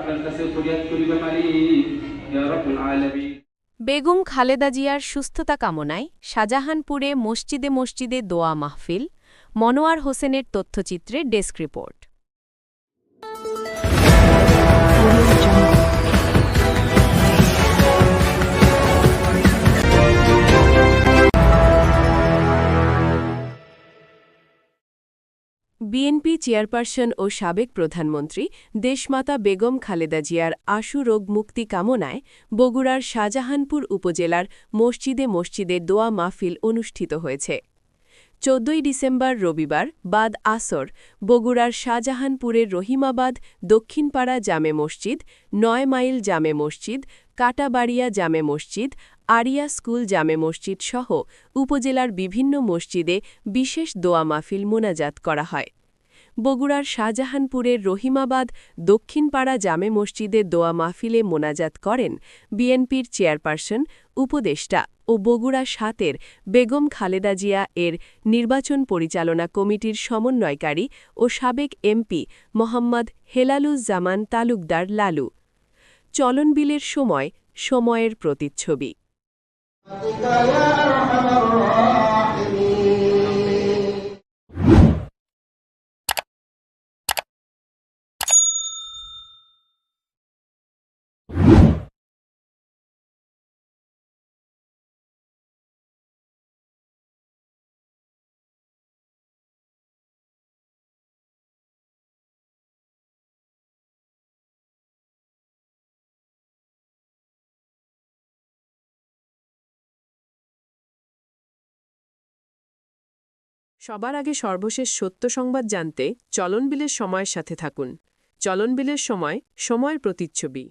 আপনার কাছে ফরিয়াদ করিব পারি ইয়া রাব্বুল আলামিন। বেগম খালেদা জিয়ার সুস্থতা কামনায় শাহজাহানপুরে মসজিদে মসজিদে দোয়া মাহফিল, মনোয়ার হোসেনের তথ্যচিত্রে ডেস্ক রিপোর্ট। বিএনপি চেয়ারপারসন ও সাবেক প্রধানমন্ত্রী দেশমাতা বেগম খালেদা জিয়ার আশু রোগ মুক্তি কামনায় বগুড়ার শাহজাহানপুর উপজেলার মসজিদে মসজিদে দোয়া মাহফিল অনুষ্ঠিত হয়েছে। ১৪ ডিসেম্বর রবিবার বাদ আসর বগুড়ার শাহজাহানপুরের রহিমাবাদ দক্ষিণপাড়া জামে মসজিদ, ৯ মাইল জামে মসজিদ, কাটাবাড়িয়া জামে মসজিদ, আরিয়া স্কুল জামে মসজিদ সহ উপজেলার বিভিন্ন মসজিদে বিশেষ দোয়া মাহফিল মোনাজাত করা হয়। বগুড়ার শাহজাহানপুরের রহিমাবাদ দক্ষিণপাড়া জামে মসজিদে দোয়া মাহফিলে মোনাজাত করেন বিএনপির চেয়ারপারসন, উপদেষ্টা ও বগুড়া ৭-এর বেগম খালেদা জিয়া এর নির্বাচন পরিচালনা কমিটির সমন্বয়কারী ও সাবেক এমপি মোহাম্মদ হেলালুজ্জামান তালুকদার লালু। চলনবিলের সময়, সময়ের প্রতিচ্ছবি। সবার আগে সর্বশেষ সত্য সংবাদ জানতে চলনবিলের সময়ের সাথে থাকুন। চলনবিলের সময়, সময়ের প্রতিচ্ছবি।